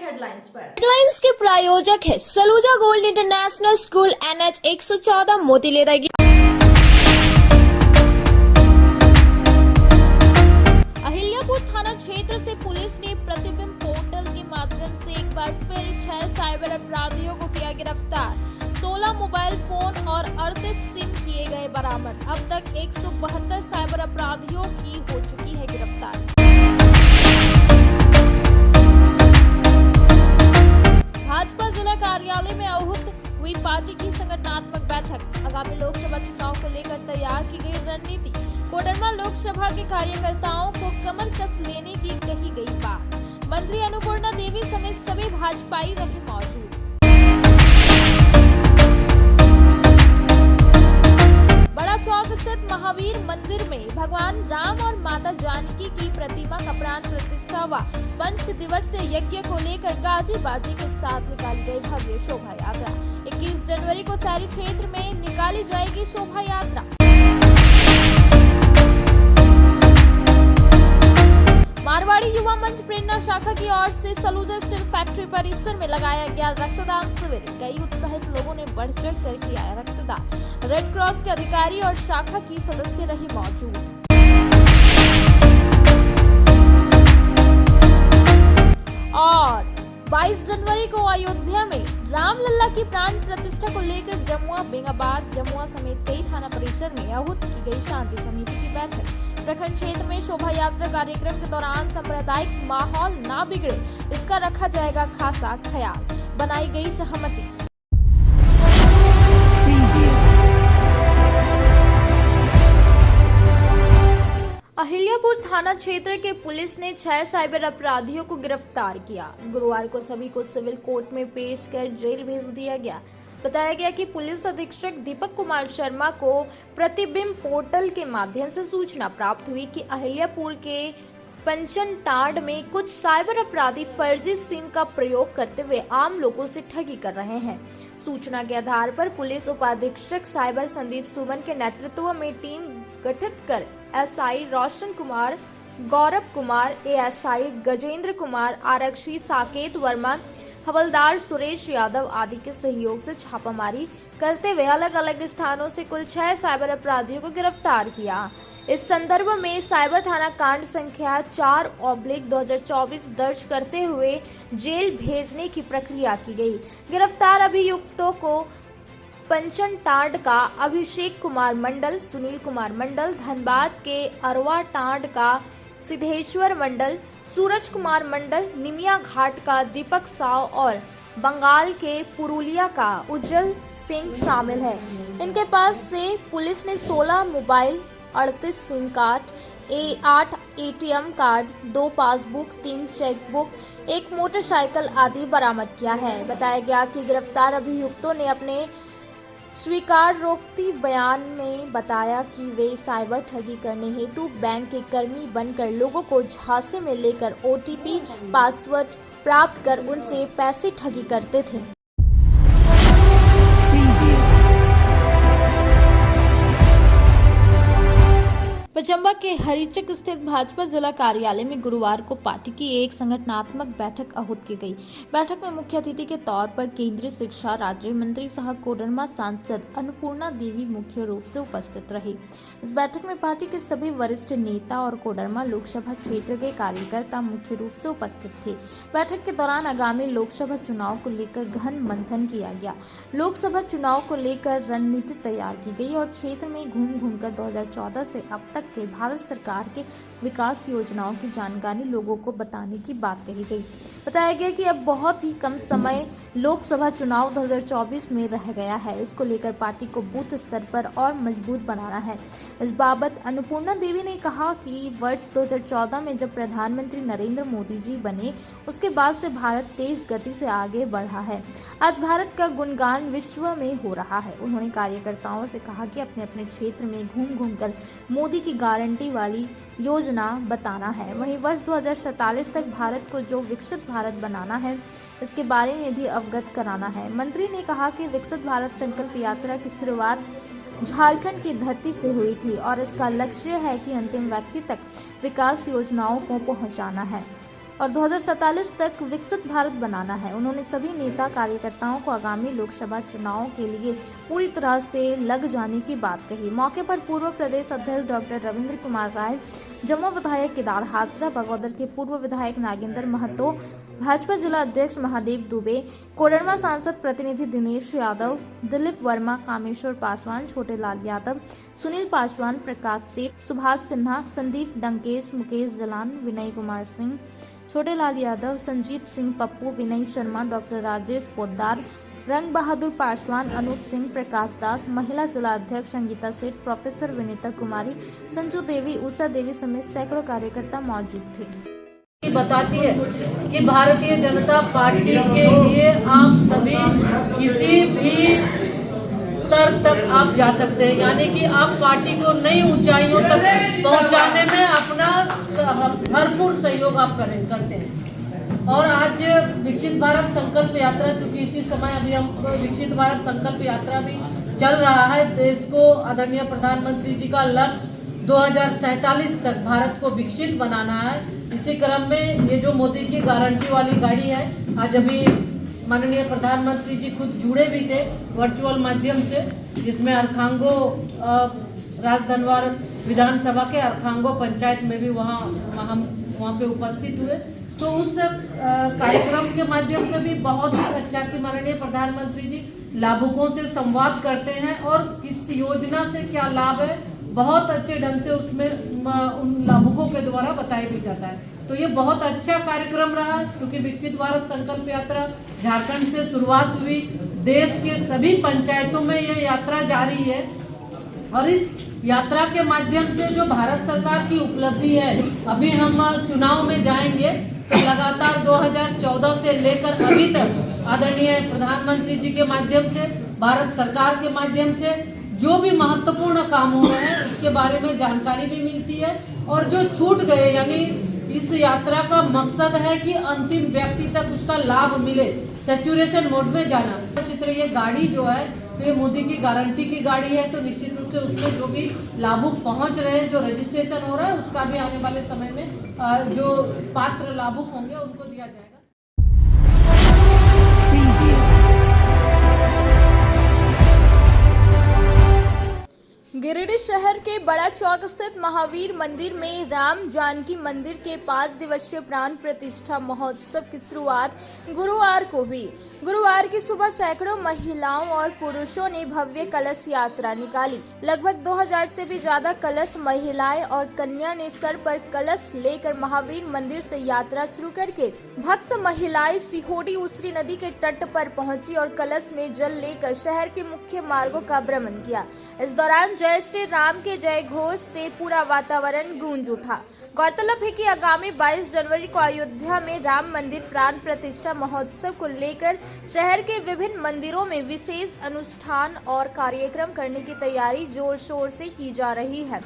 Headlines के प्रायोजक है Saluja gold international school NH 114 Motilera. Ahilyapur थाना क्षेत्र से पुलिस ने प्रतिबिंब पोर्टल के माध्यम से एक बार फिर 6 साइबर अपराधियों को किया गिरफ्तार। 16 मोबाइल फोन और 38 सिम किए गए बरामद। अब तक 172 साइबर अपराधियों की हो चुकी है गिरफ्तार। भाजपा जिला कार्यालय में आहूत हुई पार्टी की संगठनात्मक बैठक। आगामी लोकसभा चुनाव को लेकर तैयार की गई रणनीति। कोडरमा लोकसभा के कार्यकर्ताओं को कमर कस लेने की कही गई बात। मंत्री अन्नपूर्णा देवी समेत सभी भाजपाई रहे मौजूद। बड़ा चौक स्थित महावीर मंदिर में भगवान राम और माता जानकी की प्रतिमा का प्राण प्रतिष्ठा व 5 दिवसीय यज्ञ को लेकर गाजी बाजी के साथ निकाली गई भव्य शोभा यात्रा। 21 जनवरी को शहरी क्षेत्र में निकाली जाएगी शोभा यात्रा। मारवाड़ी युवा मंच प्रेरणा शाखा की ओर से सलूजा स्टील फैक्ट्री परिसर में लगाया गया रक्तदान शिविर। कई उत्साहित लोगों ने बढ़ चढ़ कर किया रक्तदान। रेड क्रॉस के अधिकारी और शाखा की सदस्य रहे मौजूद। और 22 जनवरी को अयोध्या में रामलला की प्राण प्रतिष्ठा को लेकर जमुआ, बेंगाबाद, जमुआ समेत कई थाना परिसर में आहूत की गई शांति समिति की बैठक। प्रखंड क्षेत्र में शोभा यात्रा कार्यक्रम के दौरान सांप्रदायिक माहौल ना बिगड़े, इसका रखा जाएगा खासा ख्याल। बनाई गई सहमति। अहिल्यापुर थाना क्षेत्र के पुलिस ने 6 साइबर अपराधियों को गिरफ्तार किया। गुरुवार को सभी को सिविल कोर्ट में पेश कर जेल भेज दिया गया। बताया गया कि पुलिस अधीक्षक दीपक कुमार शर्मा को प्रतिबिंब पोर्टल के माध्यम से सूचना प्राप्त हुई कि अहिल्यापुर के पंचनटांड में कुछ साइबर अपराधी फर्जी सिम का प्रयोग करते हुए आम लोगों से ठगी कर रहे हैं। सूचना के आधार पर पुलिस उपाधीक्षक साइबर संदीप सुमन के नेतृत्व में टीम गठित कर SI रोशन कुमार, गौरव कुमार, ASI गजेंद्र कुमार, आरक्षी साकेत वर्मा, हवलदार सुरेश यादव आदि के सहयोग से छापामारी करते हुए अलग अलग स्थानों से कुल 6 साइबर अपराधियों को गिरफ्तार किया। इस संदर्भ में साइबर थाना कांड संख्या 4/2024 दर्ज करते हुए जेल भेजने की प्रक्रिया की गई। गिरफ्तार अभियुक्तों को पंचनटांड का अभिषेक कुमार मंडल, सुनील कुमार मंडल, धनबाद के अरवा टांड का सिद्धेश्वर मंडल, सूरज कुमार मंडल, निमिया घाट का दीपक साव और बंगाल के पुरुलिया का उज्जवल सिंह शामिल है। इनके पास से पुलिस ने 16 mobile, 38 SIM card, 8 ATM card, 2 passbook, 3 chequebook, 1 motorcycle आदि बरामद किया है। बताया गया कि गिरफ्तार अभियुक्तों ने अपने स्वीकारोक्ति बयान में बताया कि वे साइबर ठगी करने हेतु बैंक के कर्मी बनकर लोगों को झांसे में लेकर OTP पासवर्ड प्राप्त कर उनसे पैसे ठगी करते थे। चंबा के हरिचक स्थित भाजपा जिला कार्यालय में गुरुवार को पार्टी की एक संगठनात्मक बैठक आहूत की गई। बैठक में मुख्य अतिथि के तौर पर केंद्रीय शिक्षा राज्य मंत्री सह कोडरमा सांसद अन्नपूर्णा देवी मुख्य रूप से उपस्थित रही। इस बैठक में पार्टी के सभी वरिष्ठ नेता और कोडरमा लोकसभा क्षेत्र के कार्यकर्ता मुख्य रूप से उपस्थित थे। बैठक के दौरान आगामी लोकसभा चुनाव को लेकर गहन मंथन किया गया। लोकसभा चुनाव को लेकर रणनीति तैयार की गई और क्षेत्र में घूम घूमकर 2014 से अब तक के भारत सरकार के विकास योजनाओं की जानकारी लोगों को बताने की बात कही गई। बताया गया कि अब बहुत ही कम समय लोकसभा चुनाव 2024 में रह गया है। इसको लेकर पार्टी को बूथ स्तर पर और मजबूत बनाना है। इस बाबत अन्नपूर्णा देवी ने कहा कि वर्ष 2014 में जब प्रधानमंत्री नरेंद्र मोदी जी बने, उसके बाद से भारत तेज गति से आगे बढ़ा है। आज भारत का गुणगान विश्व में हो रहा है। उन्होंने कार्यकर्ताओं से कहा कि अपने अपने क्षेत्र में घूम घूम कर मोदी की गारंटी वाली योजना बताना है। वहीं वर्ष 2047 तक भारत को जो विकसित भारत बनाना है, इसके बारे में भी अवगत कराना है। मंत्री ने कहा कि विकसित भारत संकल्प यात्रा की शुरुआत झारखंड की धरती से हुई थी और इसका लक्ष्य है कि अंतिम व्यक्ति तक विकास योजनाओं को पहुंचाना है। और 2047 तक विकसित भारत बनाना है। उन्होंने सभी नेता कार्यकर्ताओं को आगामी लोकसभा चुनावों के लिए पूरी तरह से लग जाने की बात कही। मौके पर पूर्व प्रदेश अध्यक्ष डॉक्टर रविंद्र कुमार राय, जम्मू विधायक केदार हाजरा, बगोदर के पूर्व विधायक नागेंद्र महतो, भाजपा जिला अध्यक्ष महादेव दुबे, कोडरमा सांसद प्रतिनिधि दिनेश यादव, दिलीप वर्मा, कामेश्वर पासवान, छोटे लाल यादव, सुनील पासवान, प्रकाश सेठ, सुभाष सिन्हा, संदीप डंकेश, मुकेश जलान, विनय कुमार सिंह, छोटे लाल यादव, संजीत सिंह पप्पू, विनय शर्मा, डॉक्टर राजेश पोद्दार, रंग बहादुर पासवान, अनूप सिंह, प्रकाश दास, महिला जिला अध्यक्ष संगीता सेठ, प्रोफेसर विनीता कुमारी, संजू देवी, उषा देवी समेत सैकड़ों कार्यकर्ता मौजूद थे। बताती है कि भारतीय जनता पार्टी के लिए आप सभी किसी भी स्तर तक आप जा सकते हैं, यानी कि आप पार्टी को नई ऊंचाइयों तक पहुंचाने में अपना भरपूर सहयोग आप करते हैं। और आज विकसित भारत संकल्प यात्रा, चूंकि इसी समय अभी हम विकसित भारत संकल्प यात्रा भी चल रहा है, देश को आदरणीय प्रधानमंत्री जी का लक्ष्य 2047 तक भारत को विकसित बनाना है। इसी क्रम में ये जो मोदी की गारंटी वाली गाड़ी है, आज अभी माननीय प्रधानमंत्री जी खुद जुड़े भी थे वर्चुअल माध्यम से, जिसमें अरखांगो राजधनवार विधानसभा के अरखांगो पंचायत में भी हम वहाँ पे उपस्थित हुए। तो उस कार्यक्रम के माध्यम से भी बहुत ही अच्छा कि माननीय प्रधानमंत्री जी लाभुकों से संवाद करते हैं और किस योजना से क्या लाभ है बहुत अच्छे ढंग से उसमें उन लाभुकों के द्वारा बताया भी जाता है। तो ये बहुत अच्छा कार्यक्रम रहा, क्योंकि विकसित भारत संकल्प यात्रा झारखंड से शुरुआत हुई, देश के सभी पंचायतों में ये यात्रा जारी है और इस यात्रा के माध्यम से जो भारत सरकार की उपलब्धि है, अभी हम चुनाव में जाएंगे तो लगातार 2014 से लेकर अभी तक आदरणीय प्रधानमंत्री जी के माध्यम से, भारत सरकार के माध्यम से जो भी महत्वपूर्ण काम हुए हैं उसके बारे में जानकारी भी मिलती है और जो छूट गए, यानी इस यात्रा का मकसद है कि अंतिम व्यक्ति तक उसका लाभ मिले, सैचुरेशन मोड में जाना। इसी तरह ये गाड़ी जो है तो ये मोदी की गारंटी की गाड़ी है, तो निश्चित रूप से उसमें जो भी लाभुक पहुंच रहे हैं, जो रजिस्ट्रेशन हो रहा है, उसका भी आने वाले समय में जो पात्र लाभुक होंगे उनको दिया जाएगा। गिरिडीह शहर के बड़ा चौक स्थित महावीर मंदिर में राम जानकी मंदिर के 5 दिवसीय प्राण प्रतिष्ठा महोत्सव की शुरुआत गुरुवार को हुई। गुरुवार की सुबह सैकड़ों महिलाओं और पुरुषों ने भव्य कलश यात्रा निकाली। लगभग 2000 से भी ज्यादा कलश महिलाएं और कन्या ने सर पर कलश लेकर महावीर मंदिर से यात्रा शुरू करके भक्त महिलाएं सिहोड़ी उसरी नदी के तट पर पहुंची और कलश में जल लेकर शहर के मुख्य मार्गों का भ्रमण किया। इस दौरान जय श्री राम के जय घोष से पूरा वातावरण गूंज उठा। गौरतलब है कि आगामी 22 जनवरी को अयोध्या में राम मंदिर प्राण प्रतिष्ठा महोत्सव को लेकर शहर के विभिन्न मंदिरों में विशेष अनुष्ठान और कार्यक्रम करने की तैयारी जोर शोर से की जा रही है।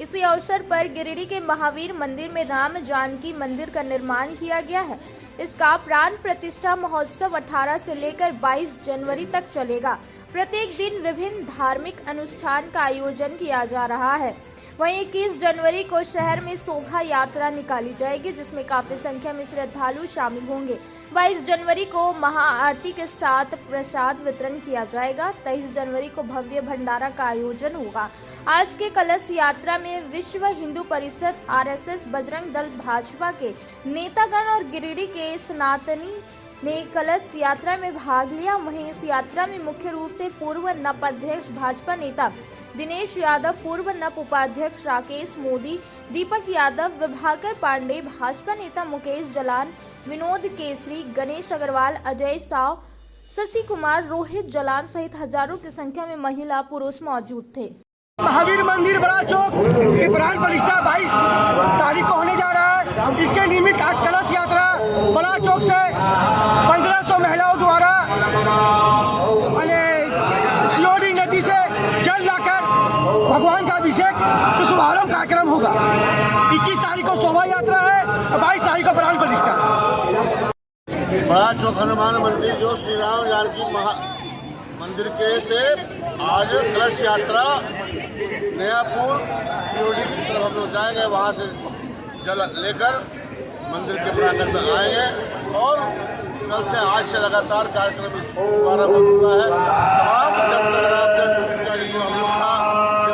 इसी अवसर पर गिरिडीह के महावीर मंदिर में राम जानकी मंदिर का निर्माण किया गया है। इसका प्राण प्रतिष्ठा महोत्सव 18 से लेकर 22 जनवरी तक चलेगा। प्रत्येक दिन विभिन्न धार्मिक अनुष्ठान का आयोजन किया जा रहा है। वहीं 21 जनवरी को शहर में शोभा यात्रा निकाली जाएगी, जिसमें काफी संख्या में श्रद्धालु शामिल होंगे। 22 जनवरी को महाआरती के साथ प्रसाद वितरण किया जाएगा। 23 जनवरी को भव्य भंडारा का आयोजन होगा। आज के कलश यात्रा में विश्व हिंदू परिषद, RSS, बजरंग दल, भाजपा के नेतागण और गिरिडीह के सनातनी ने कलश यात्रा में भाग लिया। वहीं इस यात्रा में मुख्य रूप से पूर्व नप अध्यक्ष भाजपा नेता दिनेश यादव, पूर्व नप उपाध्यक्ष राकेश मोदी, दीपक यादव, विभाकर पांडे, भाजपा नेता मुकेश जलान, विनोद केसरी, गणेश अग्रवाल, अजय साव, शशि कुमार, रोहित जलान सहित हजारों की संख्या में महिला पुरुष मौजूद थे। महावीर मंदिर बड़ा चौक की प्राण प्रतिष्ठा 22 तारीख को होने जा रहा है। इसके निमित्त आज कलश यात्रा बड़ा चौक से 1500 महिलाओं द्वारा सियोड़ी नदी से जल लाकर भगवान का अभिषेक का शुभारंभ कार्यक्रम होगा। 21 तारीख को शोभा यात्रा है और 22 तारीख को प्राण प्रतिष्ठा। बड़ा चौक हनुमान मंदिर जो श्री राम जानकी मंदिर के से आज कलश यात्रा नयापुर की तरफ हम लोग जाएंगे। वहाँ से जल लेकर मंदिर के प्रांगण में आएंगे और कल से आज से लगातार कार्यक्रम प्रारंभ हो चुका है। तमाम जब तक रामजन्मभूमि का ये हम लोग था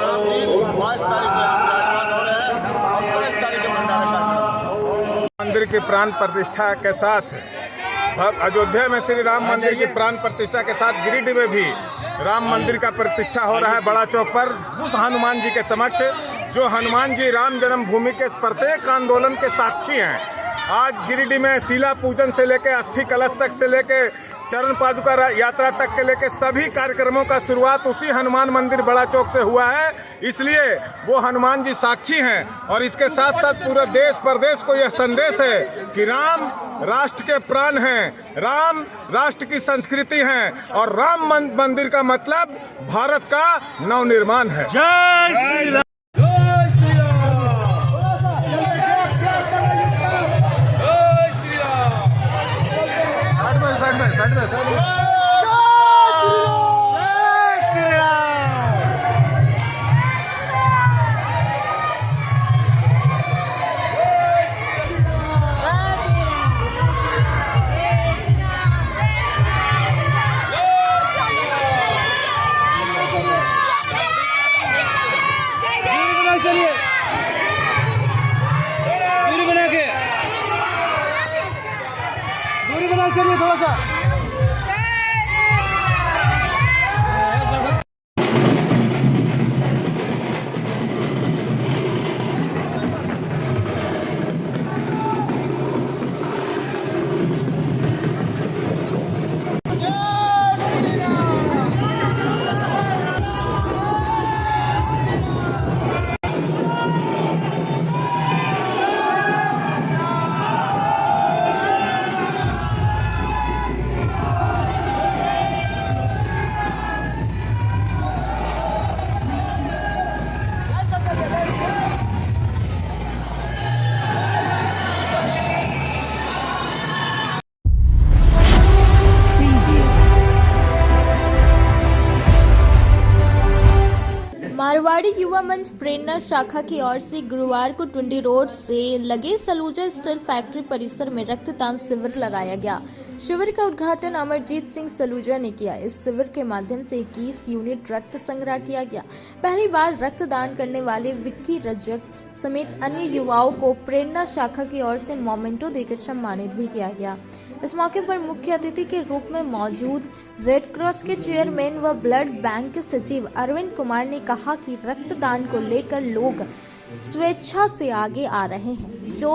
राम जी 5 तारीख को आप विराजमान हो रहे हैं और 5 तारीख के भंडारा कार्यक्रम मंदिर की प्राण प्रतिष्ठा के साथ अयोध्या में श्री राम मंदिर की प्राण प्रतिष्ठा के साथ गिरिडीह में भी राम मंदिर का प्रतिष्ठा हो रहा है बड़ा चौक पर उस हनुमान जी के समक्ष, जो हनुमान जी राम जन्मभूमि के प्रत्येक आंदोलन के साक्षी हैं। आज गिरिडीह में शिला पूजन से लेकर अस्थि कलश तक से लेकर चरण पादुका यात्रा तक के लेकर सभी कार्यक्रमों का शुरुआत उसी हनुमान मंदिर बड़ा चौक से हुआ है। इसलिए वो हनुमान जी साक्षी हैं और इसके साथ साथ पूरे देश प्रदेश को यह संदेश है कि राम राष्ट्र के प्राण हैं, राम राष्ट्र की संस्कृति है और राम मंदिर का मतलब भारत का नवनिर्माण है। जय श्री राम। दूरी बना चलिए थोड़ा सा। मारवाड़ी युवा मंच प्रेरणा शाखा की ओर से गुरुवार को टुंडी रोड से लगे सलूजा स्टील फैक्ट्री परिसर में रक्तदान शिविर लगाया गया। शिविर का उद्घाटन अमरजीत सिंह सलूजा ने किया। इस शिविर के माध्यम से 21 यूनिट रक्त संग्रह किया गया। पहली बार रक्तदान करने वाले विक्की रजक समेत अन्य युवाओं को प्रेरणा शाखा की ओर से मोमेंटो देकर सम्मानित भी किया गया। इस मौके पर मुख्य अतिथि के रूप में मौजूद रेड क्रॉस के चेयरमैन व ब्लड बैंक के सचिव अरविंद कुमार ने कहा कि रक्तदान को लेकर लोग स्वेच्छा से आगे आ रहे हैं, जो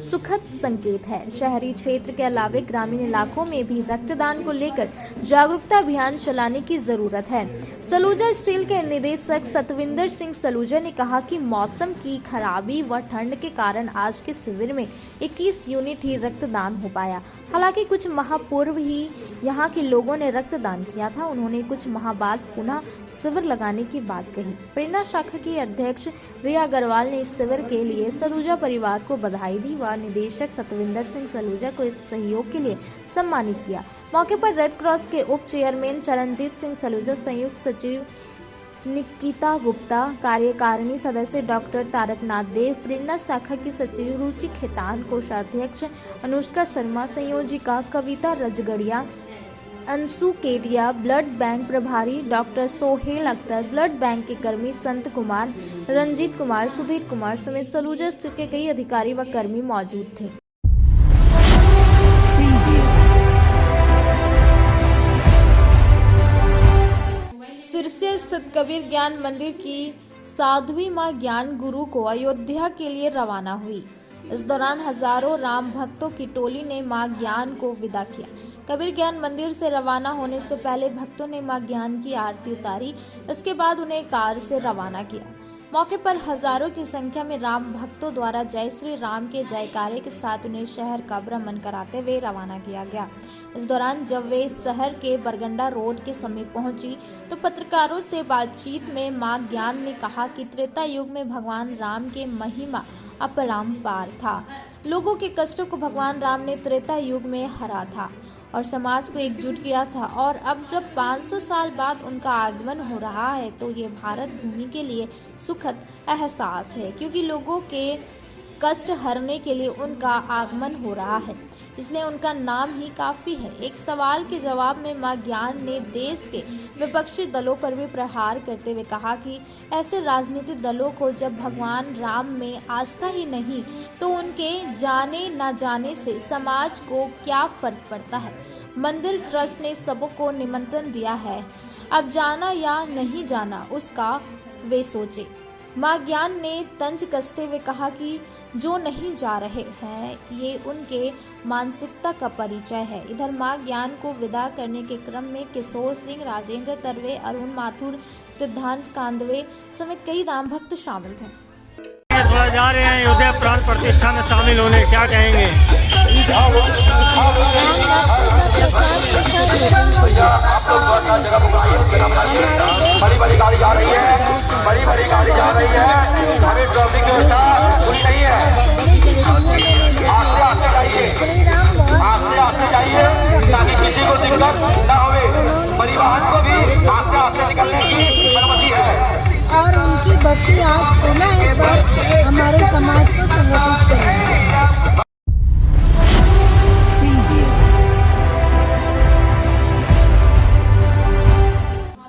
सुखद संकेत है। शहरी क्षेत्र के अलावे ग्रामीण इलाकों में भी रक्तदान को लेकर जागरूकता अभियान चलाने की जरूरत है। सलूजा स्टील के निदेशक सतविंदर सिंह सलूजा ने कहा कि मौसम की खराबी व ठंड के कारण आज के शिविर में 21 यूनिट ही रक्तदान हो पाया। हालांकि कुछ माह पूर्व ही यहाँ के लोगों ने रक्तदान किया था। उन्होंने कुछ माह बाद पुनः शिविर लगाने की बात कही। प्रेरणा शाखा की अध्यक्ष रिया अग्रवाल ने इस शिविर के लिए सलूजा परिवार को बधाई दी व निदेशक सतविंदर सिंह सलूजा को इस सहयोग के लिए सम्मानित किया। मौके पर रेड क्रॉस के उप चेयरमैन चरणजीत सिंह सलूजा, संयुक्त सचिव निकिता गुप्ता, कार्यकारिणी सदस्य डॉक्टर तारकनाथ देव, प्रेरणा शाखा की सचिव रुचि खेतान, कोषाध्यक्ष अनुष्का शर्मा, संयोजिका कविता रजगड़िया, अंशु केडिया, ब्लड बैंक प्रभारी doctor Sohail Akhtar, blood bank के कर्मी संत कुमार, रंजीत कुमार, सुधीर कुमार समेत सलूजा स्टील के कई अधिकारी व कर्मी मौजूद थे। सिरसिया स्थित कबीर ज्ञान मंदिर की 7वीं मां ज्ञान गुरु को अयोध्या के लिए रवाना हुई। इस दौरान हजारों राम भक्तों की टोली ने मां ज्ञान को विदा किया। कबीर ज्ञान मंदिर से रवाना होने से पहले भक्तों ने मां ज्ञान की आरती उतारी। इसके बाद उन्हें कार से रवाना किया। मौके पर हजारों की संख्या में राम भक्तों द्वारा जय श्री राम के जयकारे के साथ उन्हें शहर का भ्रमण कराते हुए रवाना किया गया। इस दौरान जब वे शहर के बरगंडा रोड के समीप पहुंची तो पत्रकारों से बातचीत में मां ज्ञान ने कहा कि त्रेता युग में भगवान राम के महिमा अपरंपार था। लोगों के कष्टों को भगवान राम ने त्रेता युग में हरा था और समाज को एकजुट किया था, और अब जब 500 साल बाद उनका आगमन हो रहा है तो ये भारत भूमि के लिए सुखद एहसास है, क्योंकि लोगों के कष्ट हरने के लिए उनका आगमन हो रहा है, इसलिए उनका नाम ही काफ़ी है। एक सवाल के जवाब में मां ज्ञान ने देश के विपक्षी दलों पर भी प्रहार करते हुए कहा कि ऐसे राजनीतिक दलों को जब भगवान राम में आस्था ही नहीं तो उनके जाने न जाने से समाज को क्या फर्क पड़ता है। मंदिर ट्रस्ट ने सबको निमंत्रण दिया है, अब जाना या नहीं जाना उसका वे सोचे। मां ज्ञान ने तंज कसते हुए कहा कि जो नहीं जा रहे हैं ये उनके मानसिकता का परिचय है। इधर मां ज्ञान को विदा करने के क्रम में किशोर सिंह, राजेंद्र तरवे, अरुण माथुर, सिद्धांत कांदवे समेत कई राम भक्त शामिल थे। थोड़ा जा रहे हैं अयोध्या प्राण प्रतिष्ठा में शामिल होने, क्या कहेंगे? बड़ी बड़ी गाड़ी जा रही है, बड़ी बड़ी गाड़ी जा रही है, हमें ट्रैफिक व्यवस्था पूरी नहीं है। आस्ते आस्ते जाइए, आस्ते आस्ते जाइए ताकि किसी को दिक्कत न होवे। परिवहन को भी आस्ते आस्ते निकलने की अनुमति है। और उनकी भक्ति आज पुनः एक बार हमारे समाज को संगठित करेगी।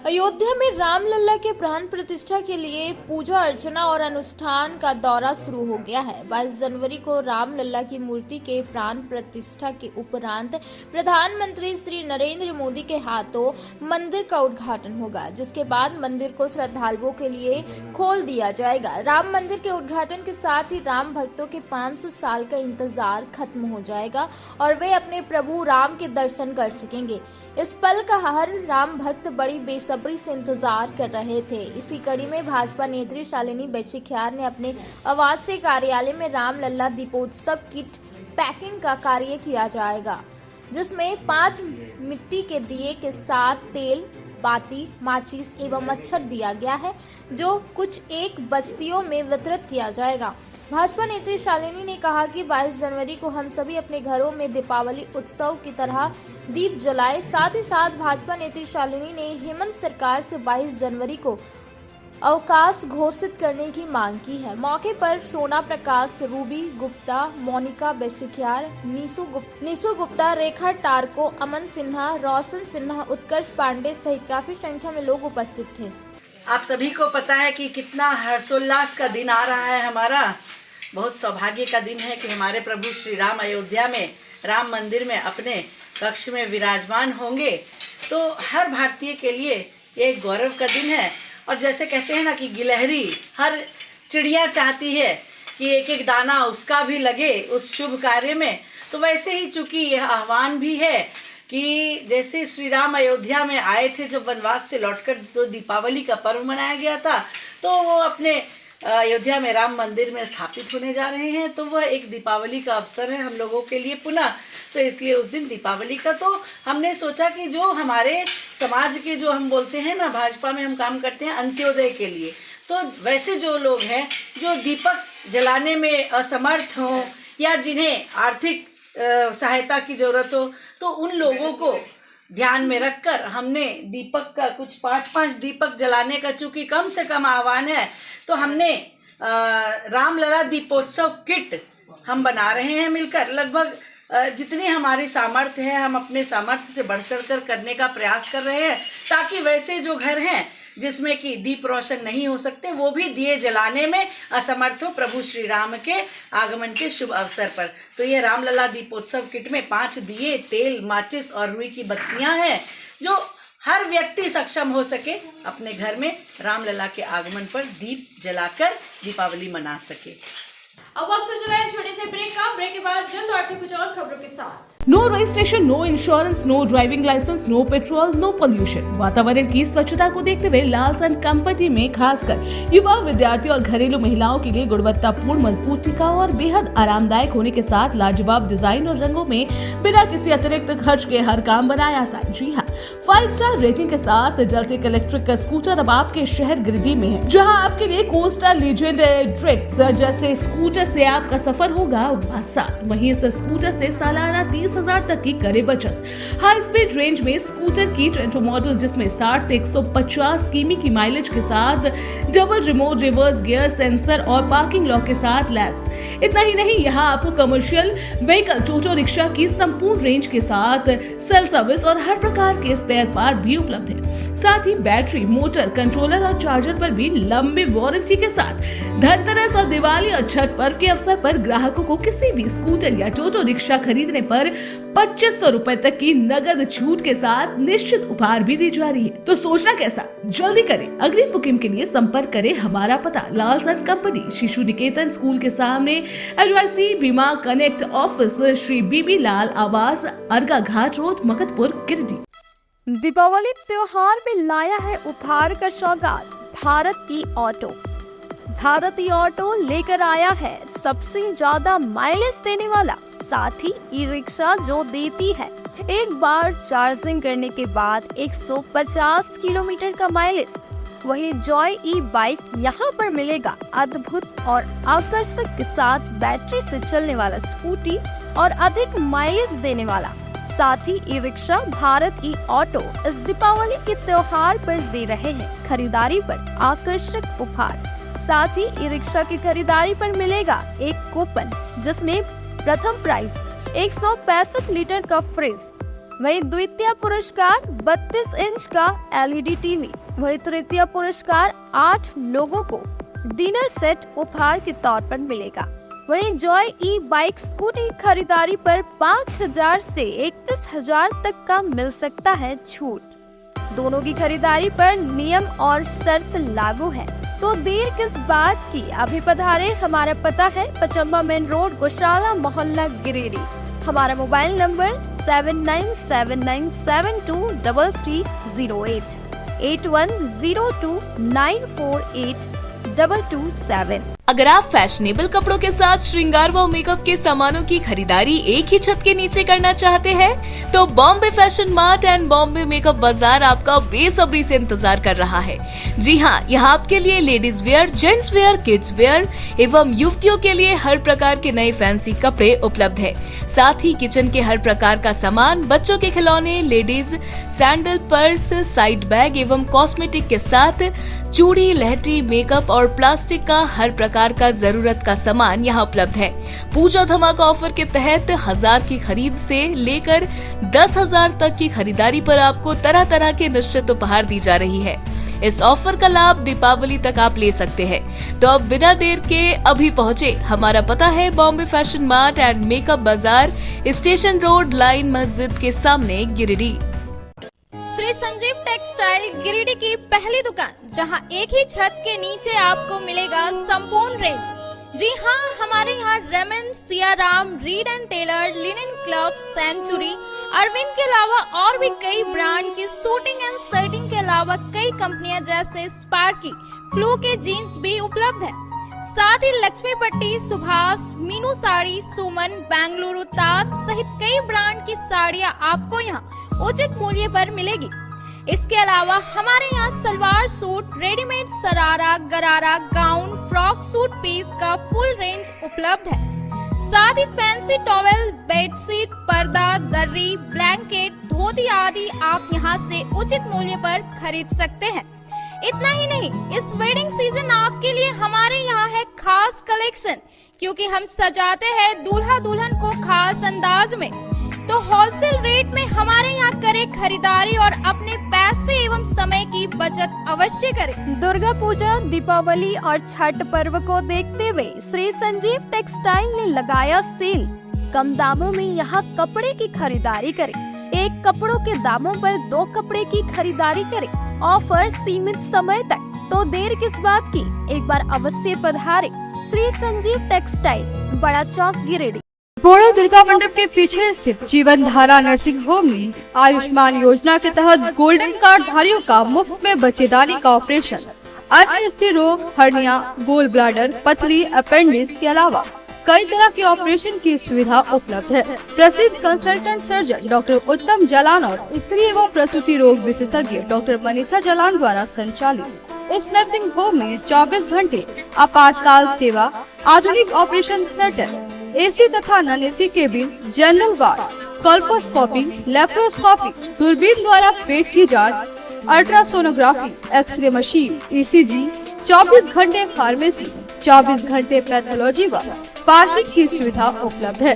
अयोध्या में रामलला के प्राण प्रतिष्ठा के लिए पूजा अर्चना और अनुष्ठान का दौरा शुरू हो गया है। 22 जनवरी को रामलला की मूर्ति के प्राण प्रतिष्ठा के उपरांत प्रधानमंत्री श्री नरेंद्र मोदी के हाथों मंदिर का उद्घाटन होगा, जिसके बाद मंदिर को श्रद्धालुओं के लिए खोल दिया जाएगा। राम मंदिर के उद्घाटन के साथ ही राम भक्तों के 500 साल का इंतजार खत्म हो जाएगा और वे अपने प्रभु राम के दर्शन कर सकेंगे। इस पल का हर राम भक्त बड़ी बेसब्री से इंतजार कर रहे थे। इसी कड़ी में भाजपा नेत्री शालिनी बैशिखियार ने अपने आवासीय कार्यालय में रामलला दीपोत्सव किट पैकिंग का कार्य किया जाएगा, जिसमें 5 मिट्टी के दिए के साथ तेल, बाती, माचिस एवं मच्छर दिया गया है, जो कुछ एक बस्तियों में वितरित किया जाएगा। भाजपा नेत्री शालिनी ने कहा कि 22 जनवरी को हम सभी अपने घरों में दीपावली उत्सव की तरह दीप जलाएं। साथ ही साथ भाजपा नेत्री शालिनी ने हेमंत सरकार से 22 जनवरी को अवकाश घोषित करने की मांग की है। मौके पर सोना प्रकाश, रूबी गुप्ता, मोनिका बैशिखियार, नीसू गुप्ता, रेखा टारको, अमन सिन्हा, रोशन सिन्हा, उत्कर्ष पांडे सहित काफी संख्या में लोग उपस्थित थे। आप सभी को पता है कि कितना हर्षोल्लास का दिन आ रहा है। हमारा बहुत सौभाग्य का दिन है कि हमारे प्रभु श्री राम अयोध्या में राम मंदिर में अपने कक्ष में विराजमान होंगे। तो हर भारतीय के लिए ये एक गौरव का दिन है। और जैसे कहते हैं ना कि गिलहरी, हर चिड़िया चाहती है कि एक एक दाना उसका भी लगे उस शुभ कार्य में, तो वैसे ही चूँकि यह आह्वान भी है कि जैसे श्री राम अयोध्या में आए थे, जब वनवास से लौटकर तो दीपावली का पर्व मनाया गया था, तो वो अपने अयोध्या में राम मंदिर में स्थापित होने जा रहे हैं। तो वह एक दीपावली का अवसर है हम लोगों के लिए पुनः। तो इसलिए उस दिन दीपावली का तो हमने सोचा कि जो हमारे समाज के, जो हम बोलते हैं ना, भाजपा में हम काम करते हैं अंत्योदय के लिए, तो वैसे जो लोग हैं जो दीपक जलाने में असमर्थ हों या जिन्हें आर्थिक सहायता की ज़रूरत हो, तो उन लोगों को ध्यान में रखकर हमने दीपक का कुछ 5-5 दीपक जलाने का चूँकि कम से कम आह्वान है, तो हमने रामलला दीपोत्सव किट हम बना रहे हैं मिलकर। लगभग जितनी हमारी सामर्थ्य है हम अपने सामर्थ्य से बढ़ चढ़ कर करने का प्रयास कर रहे हैं, ताकि वैसे जो घर हैं जिसमें कि दीप रोशन नहीं हो सकते, वो भी दिए जलाने में असमर्थ हो प्रभु श्री राम के आगमन के शुभ अवसर पर। तो ये रामलला दीपोत्सव किट में 5 दिए, तेल, माचिस और रुई की बत्तियां हैं, जो हर व्यक्ति सक्षम हो सके अपने घर में रामलला के आगमन पर दीप जलाकर दीपावली मना सके। अब वक्त हो चला है छोटे से ब्रेक का। ब्रेक के बाद जल्द लौटते कुछ और खबरों के साथ। No registration, no insurance, no driving licence, no petrol, no pollution. वातावरण की स्वच्छता को देखते हुए लालसन कंपनी में खासकर युवा, विद्यार्थी और घरेलू महिलाओं के लिए गुणवत्तापूर्ण, मजबूत, टिकाऊ और बेहद आरामदायक होने के साथ लाजवाब डिजाइन और रंगों में बिना किसी अतिरिक्त खर्च के हर काम बनाया आसान। जी हाँ, 5 स्टार रेटिंग के साथ जलटेक इलेक्ट्रिक का स्कूटर अब आपके शहर गिरिडीह में है, जहाँ आपके लिए कोस्टा लीजेंड ड्रिक्स जैसे स्कूटर से आपका सफर होगा आसान। वहीं इस स्कूटर से सालाना 30,000 तक की करे बचत। हाई स्पीड रेंज में स्कूटर की ट्रेंटो मॉडल, जिसमें 60 से 150 किमी की माइलेज के साथ double remote reverse gear sensor और पार्किंग लॉक के साथ लैस। इतना ही नहीं, यहाँ आपको कमर्शियल व्हीकल टोटो रिक्शा की संपूर्ण रेंज के साथ सेल सर्विस और हर प्रकार के स्पेयर पार्ट भी उपलब्ध है। साथ ही बैटरी, मोटर, कंट्रोलर और चार्जर पर भी लंबी वारंटी के साथ धनतेरस और दिवाली और छठ पर्व के अवसर पर ग्राहकों को किसी भी स्कूटर या टोटो रिक्शा खरीदने पर 2500 रुपए तक की नगद छूट के साथ निश्चित उपहार भी दी जा रही है। तो सोचना कैसा, जल्दी करें। अग्रिम बुकिंग के लिए संपर्क करें। हमारा पता लाल्स एंड कंपनी, शिशु निकेतन स्कूल के सामने, एचवाईसी बीमा कनेक्ट ऑफिस, श्री बीबी लाल आवास, अर्गा घाट रोड, मकतपुर, गिरिडीह। दीपावली त्योहार में लाया है उपहार का सौगात भारती ऑटो। भारती ऑटो लेकर आया है सबसे ज्यादा माइलेज देने वाला, साथ ही ई रिक्शा जो देती है एक बार चार्जिंग करने के बाद 150 किलोमीटर का माइलेज। वही जॉय ई बाइक यहाँ पर मिलेगा अद्भुत और आकर्षक के साथ बैटरी से चलने वाला स्कूटी और अधिक माइलेज देने वाला। साथ ही ई रिक्शा भारत ई ऑटो इस दीपावली के त्योहार पर दे रहे हैं खरीदारी पर आकर्षक उपहार। साथ ही ई रिक्शा की खरीदारी पर मिलेगा एक कूपन, जिसमें प्रथम प्राइज 165 लीटर का फ्रिज, वही द्वितीय पुरस्कार 32 इंच का एलईडी टीवी, वही तृतीय पुरस्कार 8 लोगों को डिनर सेट उपहार के तौर पर मिलेगा। वहीं जॉय ई बाइक स्कूटी खरीदारी पर 5000 से 31,000 तक का मिल सकता है छूट। दोनों की खरीदारी पर नियम और शर्त लागू है, तो देर किस बात की, अभी पधारे। हमारा पता है पचम्बा मेन रोड, गौशाला मोहल्ला, गिरिडीह। हमारा मोबाइल नंबर 7979723308 8102948227। अगर आप फैशनेबल कपड़ों के साथ श्रृंगार व मेकअप के सामानों की खरीदारी एक ही छत के नीचे करना चाहते हैं, तो Bombay fashion mart and Bombay makeup बाजार आपका बेसब्री से इंतजार कर रहा है। जी हाँ, यहाँ आपके लिए ladies wear, gents wear, kids where एवं युवतियों के लिए हर प्रकार के नए फैंसी कपड़े उपलब्ध है। साथ ही किचन के हर प्रकार का सामान, बच्चों के खिलौने, ladies sandal, purse, side bag एवं कॉस्मेटिक के साथ चूड़ी, लहठी, मेकअप और प्लास्टिक का हर प्रकार का जरूरत का सामान यहाँ उपलब्ध है। पूजा धमाका ऑफर के तहत 1000 की खरीद से लेकर 10,000 तक की खरीदारी पर आपको तरह तरह के निश्चित उपहार दी जा रही है। इस ऑफर का लाभ दीपावली तक आप ले सकते हैं। तो अब बिना देर के अभी पहुँचे। हमारा पता है Bombay fashion mart and makeup बाजार, स्टेशन रोड, लाइन मस्जिद के सामने, गिरिडीह। श्री संजीव टेक्सटाइल गिरिडीह की पहली दुकान, जहां एक ही छत के नीचे आपको मिलेगा संपूर्ण रेंज। जी हाँ, हमारे यहाँ Raymond, Siyaram, Reid and Taylor, Linen Club, Century, Arvind के अलावा और भी कई ब्रांड की सूटिंग एंड शर्टिंग के अलावा कई कंपनियां जैसे स्पार्की, फ्लू के जीन्स भी उपलब्ध है। साथ ही लक्ष्मी पट्टी, सुभाष, मीनू साड़ी, सुमन, बेंगलुरु ताज सहित कई ब्रांड की साड़ियां आपको यहाँ उचित मूल्य पर मिलेगी। इसके अलावा हमारे यहाँ सलवार सूट, रेडीमेड सरारा, गरारा, गाउन, फ्रॉक सूट पीस का फुल रेंज उपलब्ध है। साथ ही फैंसी टॉवेल, बेडशीट, पर्दा, दर्री, ब्लैंकेट, धोती आदि आप यहाँ से उचित मूल्य पर खरीद सकते हैं। इतना ही नहीं, इस वेडिंग सीजन आपके लिए हमारे यहाँ है खास कलेक्शन, क्योंकि हम सजाते हैं दूल्हा दुल्हन को खास अंदाज में। तो होलसेल रेट में हमारे यहाँ करें खरीदारी और अपने पैसे एवं समय की बचत अवश्य करें। दुर्गा पूजा, दीपावली और छठ पर्व को देखते हुए श्री संजीव टेक्सटाइल ने लगाया सेल। कम दामों में यहाँ कपड़े की खरीदारी करें। एक कपड़ों के दामों पर 2 कपड़े की खरीदारी करें। ऑफर सीमित समय तक, तो देर किस बात की, एक बार अवश्य पधारें। श्री संजीव टेक्सटाइल, बड़ा चौक, गिरिडीह। बोड़ा दुर्गा मंडप के पीछे स्थित जीवन धारा नर्सिंग होम में आयुष्मान योजना के तहत गोल्डन कार्ड धारियों का मुफ्त में बच्चेदानी का ऑपरेशन, अन्य रोग, हर्निया, गोल ब्लाडर, पथरी, अपेंडिक्स के अलावा कई तरह के ऑपरेशन की सुविधा उपलब्ध है। प्रसिद्ध कंसल्टेंट सर्जन डॉक्टर उत्तम जलान और स्त्री एवं प्रसूति रोग विशेषज्ञ डॉक्टर मनीषा जलान द्वारा संचालित इस नर्सिंग होम में 24 घंटे आपातकाल सेवा, आधुनिक ऑपरेशन थिएटर, एसी तथा non AC cabin, general ward, colposcopy, laparoscopy, दूरबीन द्वारा पेट की जांच, अल्ट्रासोनोग्राफी, एक्सरे मशीन, ईसीजी, 24 घंटे फार्मेसी, 24 घंटे पैथोलॉजी व पार्किंग की सुविधा उपलब्ध है।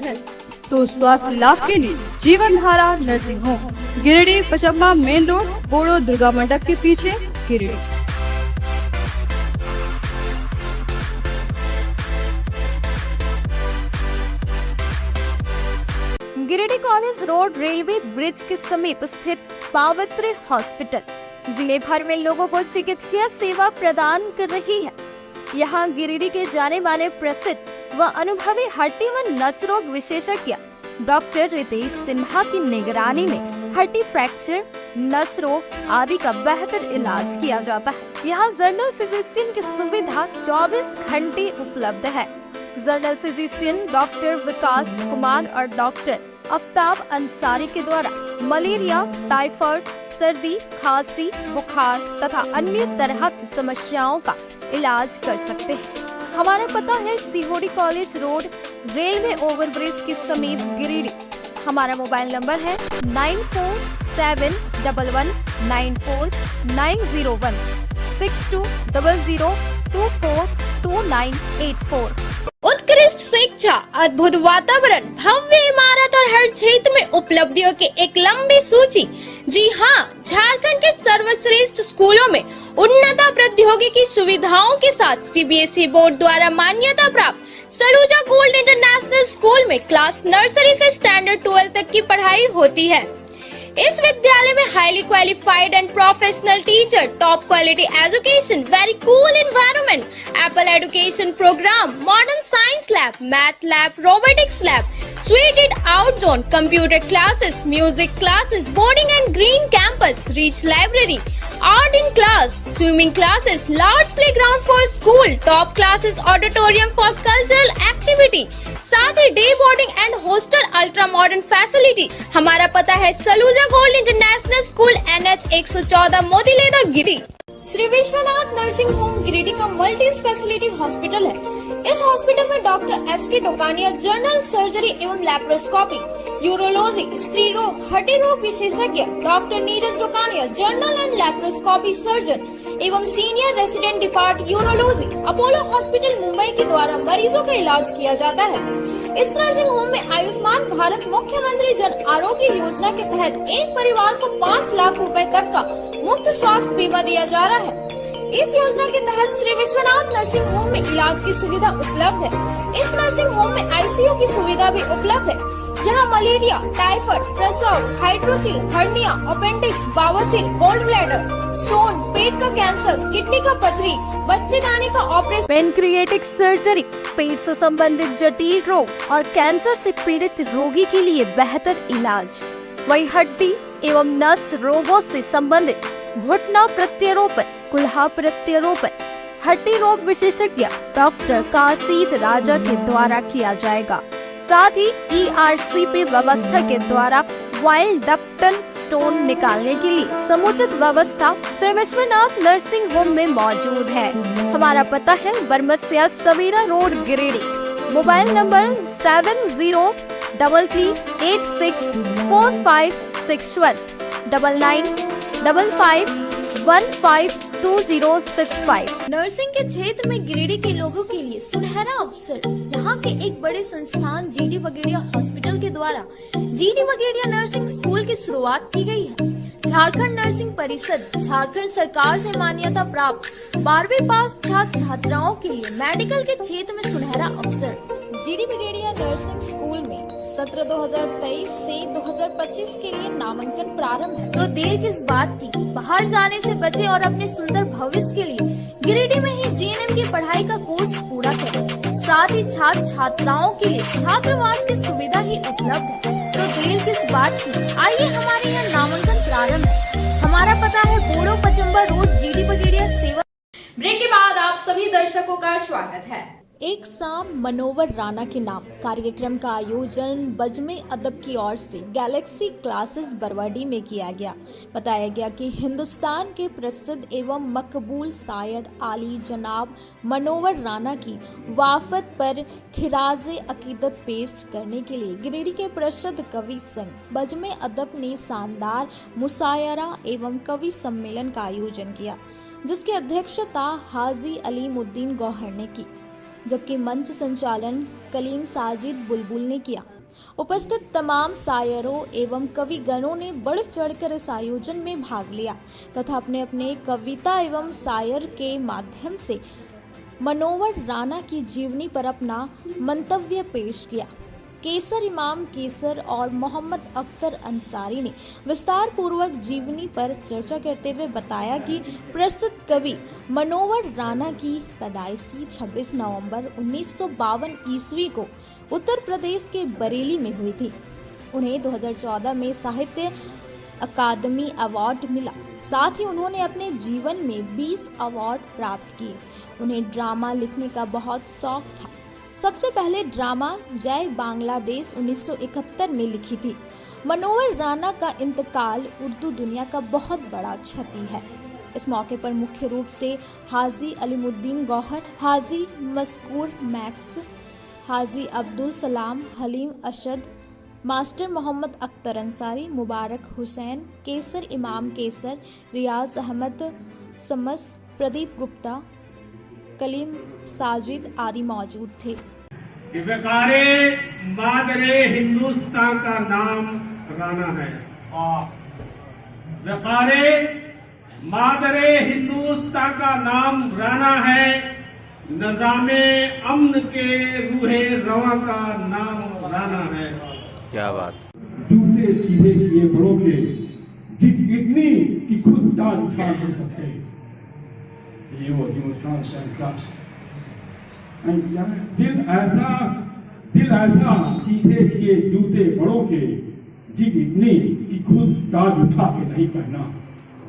तो स्वास्थ्य लाभ के लिए Jeevan Dhara nursing home, Giridih Pachamba main road, Boro Durga Mandap के पीछे, Giridih. Giridih college road railway bridge के समीप स्थित पावित्र हॉस्पिटल जिले भर में लोगों को चिकित्सा सेवा प्रदान कर रही है। यहाँ गिरिडीह के जाने माने प्रसिद्ध व अनुभवी हड्डी व नस रोग विशेषज्ञ डॉक्टर रितेश सिन्हा की निगरानी में हड्डी फ्रैक्चर, नस रोग आदि का बेहतर इलाज किया जाता है। यहाँ जनरल फिजिशियन की सुविधा 24 घंटे उपलब्ध है। जनरल फिजिशियन डॉक्टर विकास कुमार और डॉक्टर आफ्ताब अंसारी के द्वारा मलेरिया, टाइफाइड, सर्दी, खांसी, बुखार तथा अन्य तरह की समस्याओं का इलाज कर सकते हैं। हमारा पता है सीहोडी कॉलेज रोड रेलवे ओवरब्रिज के समीप गिरिडीह। हमारा मोबाइल नंबर है 9471194901 6200242984। उत्कृष्ट शिक्षा, अद्भुत वातावरण, भव्य इमारत और हर क्षेत्र में उपलब्धियों की एक लंबी सूची। जी हाँ, झारखंड के सर्वश्रेष्ठ स्कूलों में उन्नत प्रौद्योगिकी सुविधाओं के साथ सीबीएसई बोर्ड द्वारा मान्यता प्राप्त सलूजा गोल्ड इंटरनेशनल स्कूल में क्लास नर्सरी से स्टैंडर्ड 12 तक की पढ़ाई होती है। इस विद्यालय में highly qualified and professional teacher, top quality education, very cool environment, Apple education programme, modern science lab, math lab, robotics lab, suited out zone, computer classes, music classes, boarding and green campus, rich library, art in class, swimming classes, large playground for school, top classes, auditorium for cultural activity, साथ ही day boarding and hostel ultra modern facility. हमारा पता है Saluja gold international school, NH 114, Motileda, Giridih. Shri Vishwanath nursing home Giridih का multi speciality hospital है। इस hospital में doctor SK Tokania general surgery एवं लैप्रोस्कोपी, यूरोलॉजी, स्त्री रोग, हड्डी रोग विशेषज्ञ, doctor Neeraj Tokania general and laparoscopy surgeon एवं senior resident depart urology, Apollo hospital Mumbai के द्वारा मरीजों का इलाज किया जाता है। इस नर्सिंग होम में आयुष्मान भारत मुख्यमंत्री जन आरोग्य योजना के तहत एक परिवार को 5 लाख रुपए तक का मुफ्त स्वास्थ्य बीमा दिया जा रहा है। इस योजना के तहत श्री विश्वनाथ नर्सिंग होम में इलाज की सुविधा उपलब्ध है। इस नर्सिंग होम में ICU की सुविधा भी उपलब्ध है। यहाँ मलेरिया, टाइफाइड, प्रसव, हाइड्रोसिल, हर्निया, अपेंडिक्स, बावसीर, गोल्ड ब्लैडर, स्टोन, पेट का कैंसर, किडनी का पथरी, बच्चेदानी का ऑपरेशन, पेनक्रिएटिक सर्जरी, पेट से संबंधित जटिल रोग और कैंसर से पीड़ित रोगी के लिए बेहतर इलाज, वही हड्डी एवं नस रोगों से संबंधित घुटना प्रत्यारोपण, कुल्हा प्रत्यारोपण, हड्डी रोग विशेषज्ञ डॉक्टर काशीद राजा के द्वारा किया जाएगा। साथ ही ERCP व्यवस्था के द्वारा वाइल्ड डक्टल स्टोन निकालने के लिए समुचित व्यवस्था श्री विश्वनाथ नर्सिंग होम में मौजूद है। हमारा पता है Baramsia Savera road Giridih. Mobile number 7000864561 9955152065। Nursing के क्षेत्र में गिरिडीह के लोगों के लिए सुनहरा अवसर। यहाँ के एक बड़े संस्थान GD बगेड़िया हॉस्पिटल के द्वारा GD बगेड़िया नर्सिंग स्कूल की शुरुआत की गई है। झारखंड नर्सिंग परिषद झारखंड सरकार से मान्यता प्राप्त 12वीं पास छात्र छात्राओं के लिए मेडिकल के क्षेत्र में सुनहरा अवसर। GD बगेड़िया नर्सिंग स्कूल में सत्र 2023 से 2025 के लिए नामांकन प्रारंभ है। तो देर किस बात की, बाहर जाने से बचे और अपने सुंदर भविष्य के लिए गिरिडीह में ही GNM की पढ़ाई का कोर्स पूरा करें। साथ ही छात्र छात्राओं के लिए छात्रावास की सुविधा ही उपलब्ध है। तो देर किस बात की, आइए हमारे यहाँ नामांकन प्रारंभ है। हमारा पता है बोड़ो पचम्बा रोड GD बगेड़िया सेवा। ब्रेक के बाद आप सभी दर्शकों का स्वागत है। एक शाम मनोवर राणा के नाम कार्यक्रम का आयोजन बजमे अदब की ओर से गैलेक्सी क्लासेस बरवाडी में किया गया। बताया गया कि हिंदुस्तान के प्रसिद्ध एवं मकबूल शायर आली जनाब मनोवर राणा की वाफत पर खिराजे अकीदत पेश करने के लिए गिरिडीह के प्रसिद्ध कवि संघ बजमे अदब ने शानदार मुशायरा एवं कवि सम्मेलन का आयोजन किया, जिसकी अध्यक्षता हाजी अलीमुद्दीन गौहर ने की। जबकि मंच संचालन कलीम साजिद बुलबुल ने किया। उपस्थित तमाम शायरों एवं कविगणों ने बढ़ चढ़कर इस आयोजन में भाग लिया तथा अपने अपने कविता एवं शायर के माध्यम से मनोवर राणा की जीवनी पर अपना मंतव्य पेश किया। केसर इमाम केसर और मोहम्मद अख्तर अंसारी ने विस्तार पूर्वक जीवनी पर चर्चा करते हुए बताया कि प्रसिद्ध कवि मनोवर राणा की पैदाइशी 26 नवंबर 1952 ईस्वी को उत्तर प्रदेश के बरेली में हुई थी। उन्हें 2014 में साहित्य अकादमी अवार्ड मिला। साथ ही उन्होंने अपने जीवन में 20 अवार्ड प्राप्त किए। उन्हें ड्रामा लिखने का बहुत शौक था। सबसे पहले ड्रामा जय बांग्लादेश 1971 में लिखी थी। मनोवर राणा का इंतकाल उर्दू दुनिया का बहुत बड़ा क्षति है। इस मौके पर मुख्य रूप से हाजी अलीमुद्दीन गौहर, हाजी मस्कूर मैक्स, हाजी अब्दुल सलाम, हलीम अशद, मास्टर मोहम्मद अख्तर अंसारी, मुबारक हुसैन, केसर इमाम केसर, रियाज अहमद समस, प्रदीप गुप्ता, कलीम साजिद आदि मौजूद थे। वकारे मादरे हिंदुस्तान का नाम राणा है। वकारे मादरे हिंदुस्तान का नाम राणा है। नज़ामे अमन के रूहे रवा का नाम राणा है। क्या बात। जूते सीधे किए बड़ों के जिद इतनी कि खुद ताज उठा नहीं सकते। ये वो हिंदुस्तान का दिल ऐसा सीधे किए जूते बड़ों के जिद इतनी कि खुद ताज उठा के नहीं पहना।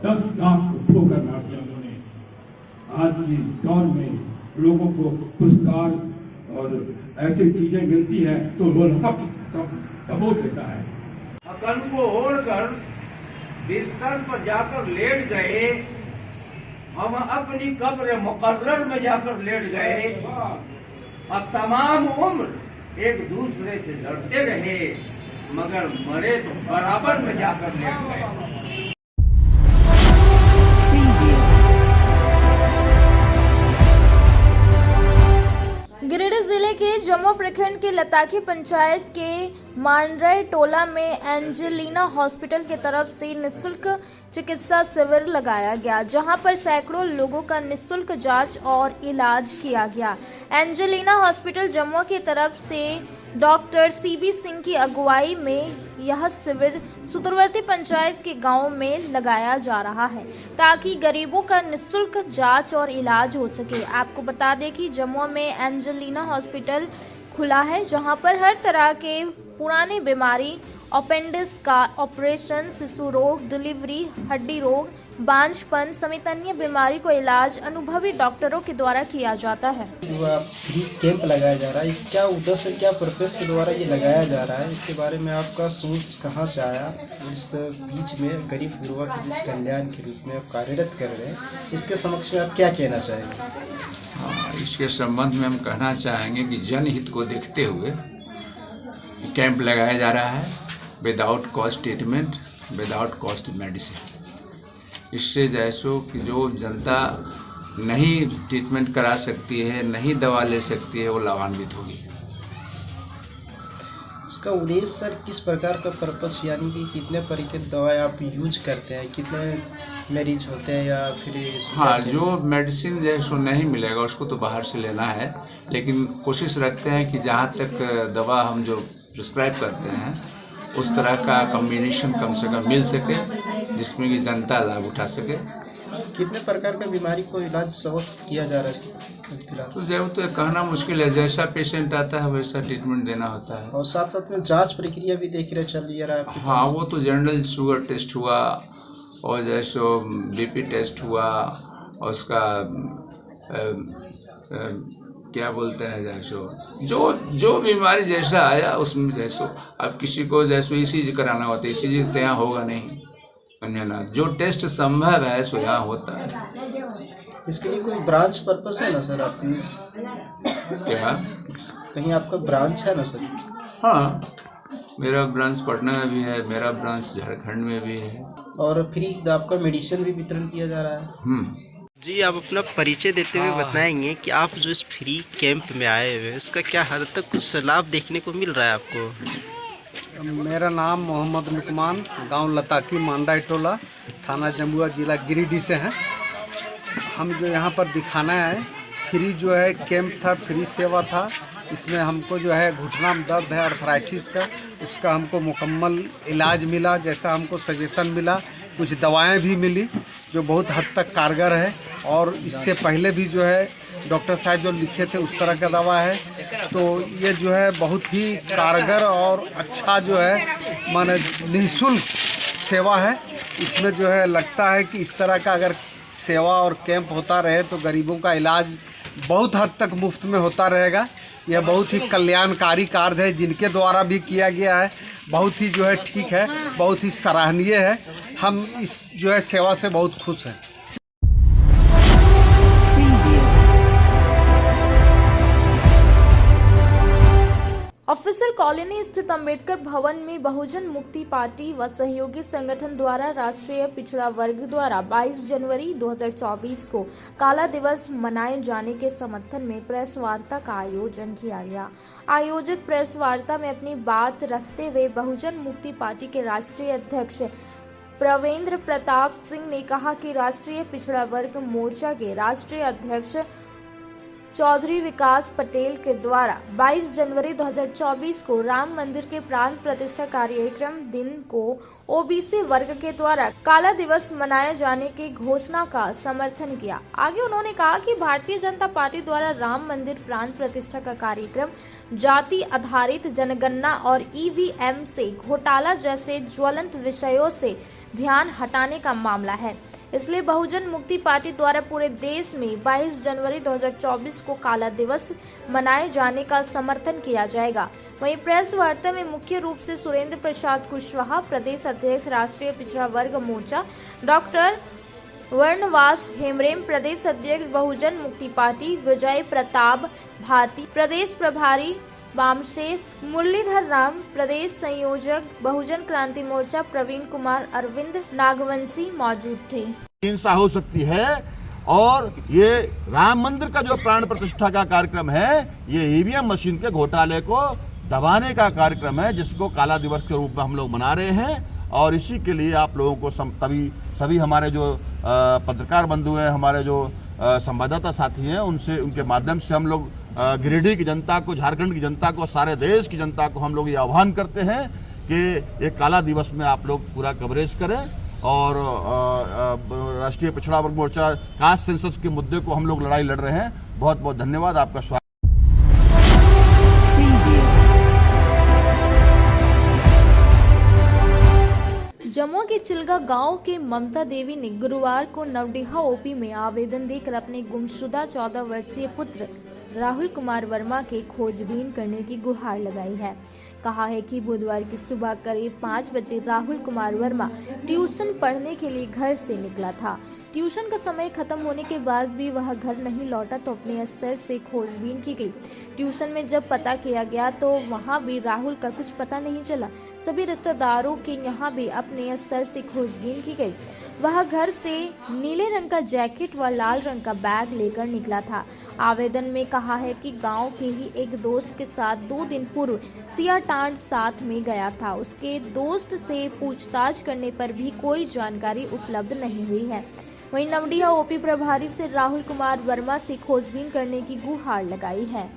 10 लाख को ठोकर मार दिया उन्होंने। आज के दौर में लोगों को पुरस्कार और ऐसी चीजें मिलती है तो वो दबोच लेता है। अकल को ओढ़कर बिस्तर पर जाकर लेट गए। हम अपनी कब्र मुकर्रर में जाकर लेट गए और तमाम उम्र एक दूसरे से लड़ते रहे, मगर मरे तो बराबर में जाकर लेट गए। गिरिडीह जिले के जम्मू प्रखंड के लताखी पंचायत के मांडरई टोला में एंजेलिना हॉस्पिटल की तरफ से निःशुल्क चिकित्सा शिविर लगाया गया, जहां पर सैकड़ों लोगों का निःशुल्क जांच और इलाज किया गया। एंजेलिना हॉस्पिटल जम्मू की तरफ से डॉक्टर सीबी सिंह की अगुवाई में यह शिविर सुदूरवर्ती पंचायत के गांव में लगाया जा रहा है ताकि गरीबों का निःशुल्क जांच और इलाज हो सके। आपको बता दें कि जम्मू में एंजेलिना हॉस्पिटल खुला है, जहां पर हर तरह के पुराने बीमारी, अपेंडिक्स का ऑपरेशन, शिशु रोग, डिलीवरी, हड्डी रोग, बांझपन समेत अन्य बीमारी को इलाज अनुभवी डॉक्टरों के द्वारा किया जाता है। फ्री कैंप लगाया जा रहा है। इस क्या उद्देश्य, क्या पर्पस के द्वारा ये लगाया जा रहा है, इसके बारे में आपका सोच कहाँ से आया? इस बीच में गरीब गुरुआ के जिस कल्याण के रूप में आप कार्यरत कर रहे हैं, इसके समक्ष में आप क्या कहना चाहेंगे? इसके संबंध में हम कहना चाहेंगे कि जनहित को देखते हुए कैंप लगाया जा रहा है। Without cost treatment, without cost medicine. इससे जैसो कि जो जनता नहीं ट्रीटमेंट करा सकती है, नहीं दवा ले सकती है, वो लाभान्वित होगी। इसका उद्देश्य सर किस प्रकार का पर्पस, यानी कि कितने तरीके की दवाएं आप यूज करते हैं, कितने मरीज होते हैं, या फिर हाँ, जो मेडिसिन जैसो नहीं मिलेगा उसको तो बाहर से लेना है, लेकिन कोशिश रखते हैं कि जहाँ तक दवा हम जो प्रिस्क्राइब करते हैं उस तरह का कॉम्बिनेशन कम से कम मिल सके, जिसमें कि जनता लाभ उठा सके। कितने प्रकार का बीमारी को इलाज सब किया जा रहा है? तो जब तो कहना मुश्किल है, जैसा पेशेंट आता है वैसा ट्रीटमेंट देना होता है। और साथ साथ में जांच प्रक्रिया भी देख रहे चल रहा है। हाँ, वो तो जनरल शुगर टेस्ट हुआ और जैसो बीपी टेस्ट हुआ, और उसका क्या बोलते हैं जैसो जो बीमारी जैसा आया उसमें जैसो, अब किसी को जैसो ईसीजी कराना होता है, ईसीजी तो यहाँ होगा नहीं, जो टेस्ट संभव है सो यहाँ होता है। इसके लिए कोई ब्रांच पर्पस है ना सर आपके? क्या कहीं आपका ब्रांच है ना सर? हाँ, मेरा ब्रांच पटना में भी है, मेरा ब्रांच झारखंड में भी है। और फ्री आपका मेडिसिन भी वितरण किया जा रहा है? जी, आप अपना परिचय देते हुए बताएंगे कि आप जो इस फ्री कैंप में आए हुए हैं उसका क्या हद तक कुछ लाभ देखने को मिल रहा है आपको? मेरा नाम मोहम्मद नुकमान, गांव लताकी मांडा टोला, थाना जमुआ, जिला गिरिडीह से हैं। हम जो यहाँ पर दिखाना है, फ्री जो है कैंप था, फ्री सेवा था। इसमें हमको जो है घुटना में दर्द है आर्थराइटिस का, उसका हमको मुकम्मल इलाज मिला, जैसा हमको सजेशन मिला। कुछ दवाएं भी मिली जो बहुत हद तक कारगर है, और इससे पहले भी जो है डॉक्टर साहब जो लिखे थे उस तरह का दवा है। तो ये जो है बहुत ही कारगर और अच्छा जो है माने निःशुल्क सेवा है। इसमें जो है लगता है कि इस तरह का अगर सेवा और कैंप होता रहे तो गरीबों का इलाज बहुत हद तक मुफ्त में होता रहेगा। यह बहुत ही कल्याणकारी कार्य है, जिनके द्वारा भी किया गया है, बहुत ही जो है ठीक है, बहुत ही सराहनीय है। हम इस जो है सेवा से बहुत खुश हैं। ऑफिसर कॉलोनी स्थित अंबेडकर भवन में बहुजन मुक्ति पार्टी व सहयोगी संगठन द्वारा राष्ट्रीय पिछड़ा वर्ग द्वारा 22 जनवरी 2024 को काला दिवस मनाए जाने के समर्थन में प्रेस वार्ता का आयोजन किया गया। आयोजित प्रेस वार्ता में अपनी बात रखते हुए बहुजन मुक्ति पार्टी के राष्ट्रीय अध्यक्ष प्रवेंद्र प्रताप सिंह ने कहा कि राष्ट्रीय पिछड़ा वर्ग मोर्चा के राष्ट्रीय अध्यक्ष चौधरी विकास पटेल के द्वारा 22 जनवरी 2024 को राम मंदिर के प्राण प्रतिष्ठा कार्यक्रम दिन को ओबीसी वर्ग के द्वारा काला दिवस मनाए जाने की घोषणा का समर्थन किया। आगे उन्होंने कहा कि भारतीय जनता पार्टी द्वारा राम मंदिर प्राण प्रतिष्ठा का कार्यक्रम जाति आधारित जनगणना और ईवीएम से घोटाला जैसे ज्वलंत विषयों से ध्यान हटाने का मामला है। इसलिए बहुजन मुक्ति पार्टी द्वारा पूरे देश में 22 जनवरी 2024 को काला दिवस मनाए जाने का समर्थन किया जाएगा। वहीं प्रेस वार्ता में मुख्य रूप से सुरेंद्र प्रसाद कुशवाहा, प्रदेश अध्यक्ष राष्ट्रीय पिछड़ा वर्ग मोर्चा, डॉक्टर वर्णवास हेमरेम, प्रदेश अध्यक्ष बहुजन मुक्ति पार्टी विजय प्रताप भारती, प्रदेश प्रभारी बामशेफ मुरलीधर राम, प्रदेश संयोजक बहुजन क्रांति मोर्चा प्रवीण कुमार, अरविंद नागवंशी मौजूद थे। हिंसा हो सकती है, और ये राम मंदिर का जो प्राण प्रतिष्ठा का कार्यक्रम है, ये ईवीएम मशीन के घोटाले को दबाने का कार्यक्रम है, जिसको काला दिवस के रूप में हम लोग मना रहे हैं। और इसी के लिए आप लोगों को सभी हमारे जो पत्रकार बंधु हैं, हमारे जो संवाददाता साथी हैं, उनके माध्यम से हम लोग गिरिडीह की जनता को, झारखंड की जनता को, सारे देश की जनता को हम लोग ये आह्वान करते हैं कि एक काला दिवस में आप लोग पूरा कवरेज करें। और राष्ट्रीय पिछड़ा वर्ग मोर्चा कास्ट सेंसस के मुद्दे को हम लोग लड़ाई लड़ रहे हैं। बहुत बहुत धन्यवाद, आपका स्वागत। जमुआ के चिलगा गांव के ममता देवी ने गुरुवार को नवडीहा ओपी में आवेदन देकर अपने गुमशुदा 14 वर्षीय पुत्र राहुल कुमार वर्मा के खोजबीन करने की गुहार लगाई है। कहा है कि बुधवार की सुबह करीब 5 बजे राहुल कुमार वर्मा ट्यूशन पढ़ने के लिए घर से निकला था। ट्यूशन का समय खत्म होने के बाद भी वह घर नहीं लौटा तो अपने स्तर से खोजबीन की गई। ट्यूशन में जब पता किया गया तो वहां भी राहुल का कुछ पता नहीं चला। सभी रिश्तेदारों के यहाँ भी अपने स्तर से खोजबीन की गई। वह घर से नीले रंग का जैकेट व लाल रंग का बैग लेकर निकला था। आवेदन में कहा है कि गांव के ही एक दोस्त के साथ 2 दिन पूर्व सियाटांड साथ में गया था। उसके दोस्त से पूछताछ करने पर भी कोई जानकारी उपलब्ध नहीं हुई है। वहीं नवडीहा ओपी प्रभारी से राहुल कुमार वर्मा से खोजबीन करने की गुहार लगाई है।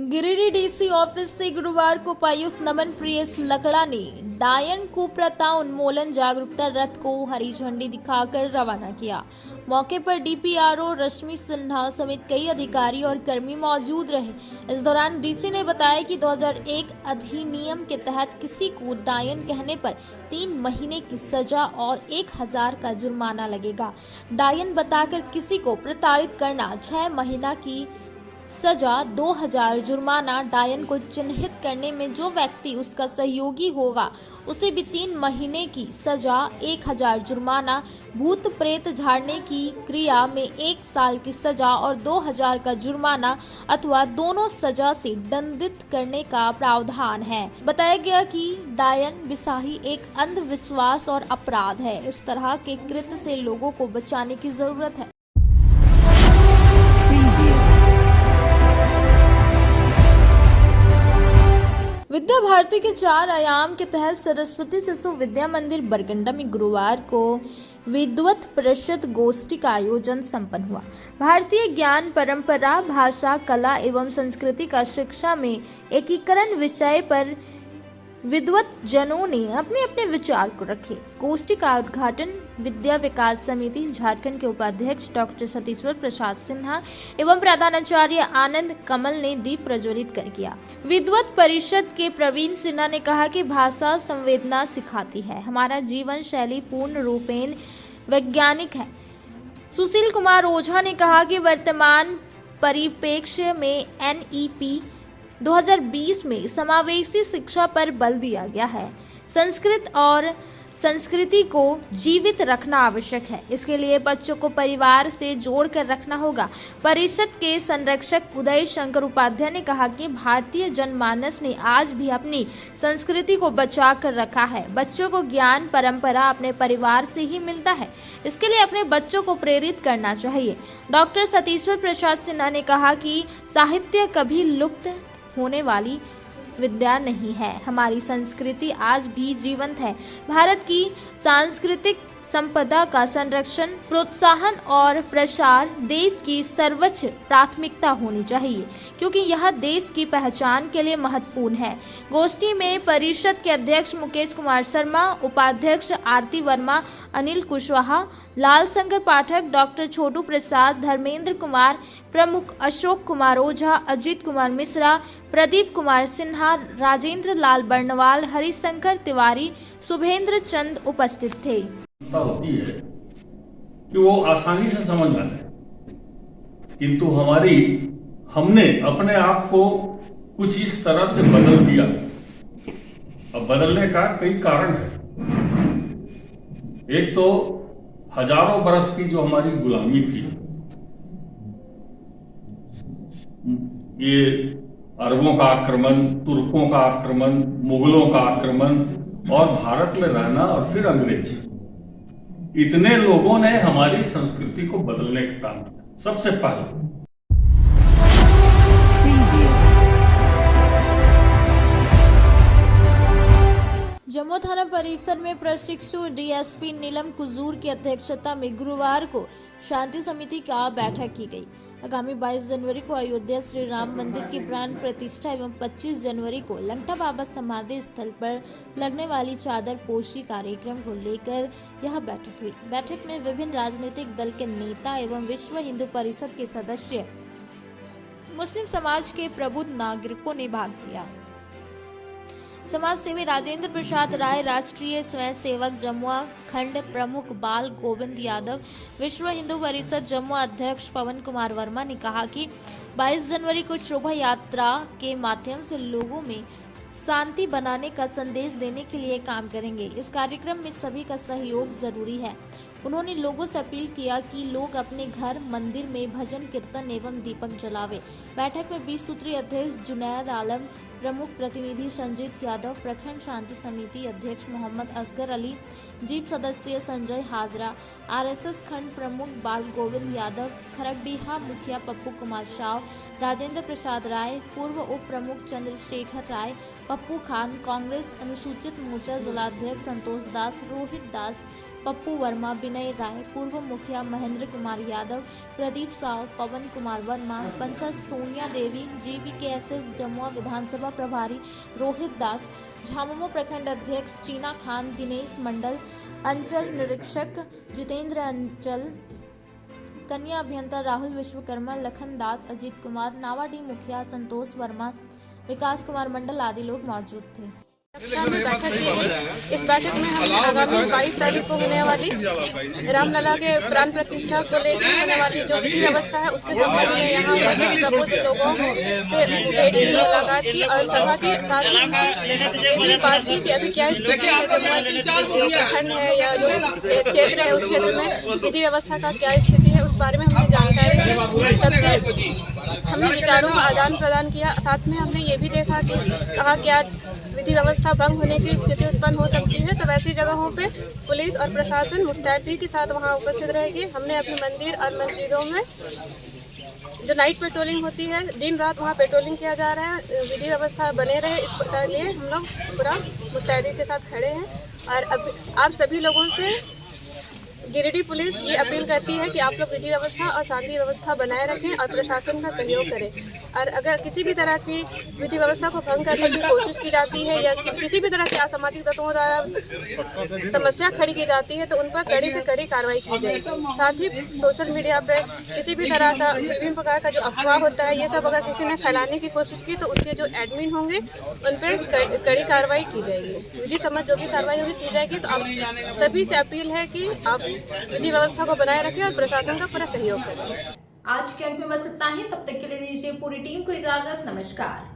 गिरिडीह डीसी ऑफिस से गुरुवार को उपायुक्त नमन प्रियस लकड़ा ने डायन कुप्रथा उन्मूलन जागरूकता रथ को हरी झंडी दिखाकर रवाना किया। मौके पर डीपीआरओ रश्मि सिन्हा समेत कई अधिकारी और कर्मी मौजूद रहे। इस दौरान डीसी ने बताया कि 2001 अधिनियम के तहत किसी को डायन कहने पर 3 महीने की सजा और 1000 का जुर्माना लगेगा। डायन बताकर किसी को प्रताड़ित करना 6 महीना की सजा 2000 जुर्माना, डायन को चिन्हित करने में जो व्यक्ति उसका सहयोगी होगा उसे भी 3 महीने की सजा, 1000 जुर्माना, भूत प्रेत झाड़ने की क्रिया में 1 साल की सजा और 2000 का जुर्माना अथवा दोनों सजा से दंडित करने का प्रावधान है। बताया गया कि डायन बिसाही एक अंधविश्वास और अपराध है। इस तरह के कृत्य से लोगों को बचाने की जरूरत है। विद्या भारती के 4 आयाम के तहत सरस्वती शिशु विद्या मंदिर बरगंडा में गुरुवार को विद्वत परिषद गोष्ठी का आयोजन संपन्न हुआ। भारतीय ज्ञान परंपरा, भाषा, कला एवं संस्कृति का शिक्षा में एकीकरण विषय पर विद्वत जनों ने अपने अपने विचार को रखे। गोष्ठी का उद्घाटन विद्या विकास समिति झारखंड के उपाध्यक्ष डॉक्टर सतीश्वर प्रसाद सिन्हा एवं प्रधानाचार्य आनंद कमल ने दीप प्रज्वलित कर किया। विद्वत परिषद के प्रवीण सिन्हा ने कहा कि भाषा संवेदना सिखाती है। हमारा जीवन शैली पूर्ण रूपेण वैज्ञानिक है। सुशील कुमार ओझा ने कहा कि वर्तमान परिप्रेक्ष्य में NEP 2020 में समावेशी शिक्षा पर बल दिया गया है। संस्कृत और संस्कृति को जीवित रखना आवश्यक है। इसके लिए बच्चों को परिवार से जोड़कर रखना होगा। परिषद के संरक्षक उदय शंकर उपाध्याय ने कहा कि भारतीय जनमानस ने आज भी अपनी संस्कृति को बचा कर रखा है। बच्चों को ज्ञान परंपरा अपने परिवार से ही मिलता है। इसके लिए अपने बच्चों को प्रेरित करना चाहिए। डॉक्टर सतीश्वर प्रसाद सिन्हा ने कहा कि साहित्य कभी लुप्त होने वाली विद्या नहीं है। हमारी संस्कृति आज भी जीवंत है। भारत की सांस्कृतिक संपदा का संरक्षण, प्रोत्साहन और प्रसार देश की सर्वोच्च प्राथमिकता होनी चाहिए, क्योंकि यह देश की पहचान के लिए महत्वपूर्ण है। गोष्ठी में परिषद के अध्यक्ष मुकेश कुमार शर्मा, उपाध्यक्ष आरती वर्मा, अनिल कुशवाहा, लाल शंकर पाठक, डॉक्टर छोटू प्रसाद, धर्मेंद्र कुमार, प्रमुख अशोक कुमार ओझा, अजीत कुमार मिश्रा, प्रदीप कुमार सिन्हा, राजेंद्र लाल बर्णवाल, हरिशंकर तिवारी, शुभेंद्र चंद उपस्थित थे। होती है कि वो आसानी से समझ में आए, किंतु हमने अपने आप को कुछ इस तरह से बदल दिया। अब बदलने का कई कारण है। एक तो हजारों बरस की जो हमारी गुलामी थी, ये अरबों का आक्रमण, तुर्कों का आक्रमण, मुगलों का आक्रमण और भारत में रहना और फिर अंग्रेज, इतने लोगों ने हमारी संस्कृति को बदलने का काम किया। सबसे पहले जम्मू थाना परिसर में प्रशिक्षु डीएसपी नीलम कुजूर की अध्यक्षता में गुरुवार को शांति समिति का बैठक की गई। आगामी 22 जनवरी को अयोध्या श्री राम मंदिर की प्राण प्रतिष्ठा एवं 25 जनवरी को लंगटा बाबा समाधि स्थल पर लगने वाली चादर पोशी कार्यक्रम को लेकर यह बैठक हुई। बैठक में विभिन्न राजनीतिक दल के नेता एवं विश्व हिंदू परिषद के सदस्य, मुस्लिम समाज के प्रबुद्ध नागरिकों ने भाग लिया। समाज सेवी राजेंद्र प्रसाद राय, राष्ट्रीय स्वयं सेवक जम्मू खंड प्रमुख बाल गोविंद यादव, विश्व हिंदू परिषद जम्मू अध्यक्ष पवन कुमार वर्मा ने कहा कि 22 जनवरी को शोभा यात्रा के माध्यम से लोगों में शांति बनाने का संदेश देने के लिए काम करेंगे। इस कार्यक्रम में सभी का सहयोग जरूरी है। उन्होंने लोगों से अपील किया कि लोग अपने घर, मंदिर में भजन कीर्तन एवं दीपक जलावे। बैठक में 20 सूत्रीय अध्यक्ष जुनैद आलम, प्रमुख प्रतिनिधि संजीत यादव, प्रखंड शांति समिति अध्यक्ष मोहम्मद असगर अली, जीप सदस्य संजय हाजरा, आरएसएस खंड प्रमुख बाल गोविंद यादव, खरगडीहा मुखिया पप्पू कुमार शाह, राजेंद्र प्रसाद राय, पूर्व उप प्रमुख चंद्रशेखर राय, पप्पू खान, कांग्रेस अनुसूचित मोर्चा जिलाध्यक्ष संतोष दास, रोहित दास, पप्पू वर्मा, विनय राय, पूर्व मुखिया महेंद्र कुमार यादव, प्रदीप साव, पवन कुमार वर्मा, पंचायत सोनिया देवी, GBKSS जमुआ विधानसभा प्रभारी रोहित दास, झामुमो प्रखंड अध्यक्ष चीना खान, दिनेश मंडल, अंचल निरीक्षक जितेंद्र अंचल, कन्या अभियंता राहुल विश्वकर्मा, लखन दास, अजीत कुमार, नावाडी मुखिया संतोष वर्मा, विकास कुमार मंडल आदि लोग मौजूद थे। बैठक की गई। इस बैठक में हमने आगामी 22 तारीख को होने वाली रामलला के प्राण प्रतिष्ठा को लेकर होने वाली जो विधि व्यवस्था है उसके संबंध में यहाँ उपस्थित प्रबुद्ध लोगों से भेंट की, मुलाकात की और सभा के साथ ही ये भी बात की कि अभी क्या स्थिति है, जो प्रखंड है या जो क्षेत्र है उस क्षेत्र में विधि व्यवस्था का क्या स्थिति है उस बारे में हमने जानकारी दी। सबसे हमने विचारों का आदान प्रदान किया। साथ में हमने ये भी देखा कि कहाँ क्या विधि व्यवस्था भंग होने की स्थिति उत्पन्न हो सकती है, तो वैसी जगहों पे पुलिस और प्रशासन मुस्तैदी के साथ वहाँ उपस्थित रहेगी। हमने अपने मंदिर और मस्जिदों में जो नाइट पेट्रोलिंग होती है, दिन रात वहाँ पेट्रोलिंग किया जा रहा है। विधि व्यवस्था बने रहे इसके लिए हम लोग पूरा मुस्तैदी के साथ खड़े हैं। और अब आप सभी लोगों से गिरिडीह पुलिस ये अपील करती है कि आप लोग विधि व्यवस्था और शांति व्यवस्था बनाए रखें और प्रशासन का सहयोग करें। और अगर किसी भी तरह की विधि व्यवस्था को भंग करने की कोशिश की जाती है या किसी भी तरह की असामाजिक तत्वों द्वारा समस्या खड़ी की जाती है तो उन पर कड़ी से कड़ी कार्रवाई की जाएगी। साथ ही सोशल मीडिया पे किसी भी तरह का विभिन्न प्रकार का जो अफवाह होता है ये सब अगर किसी ने फैलाने की कोशिश की तो उसके जो एडमिन होंगे उन पर कड़ी कार्रवाई की जाएगी। विधि सम्मत जो भी कार्रवाई होगी की जाएगी। तो आप सभी से अपील है कि आप विधि व्यवस्था को बनाए रखें और प्रशासन का पूरा सहयोग करें। आज के अंक में बस इतना ही। तब तक के लिए दीजिए पूरी टीम को इजाजत। नमस्कार।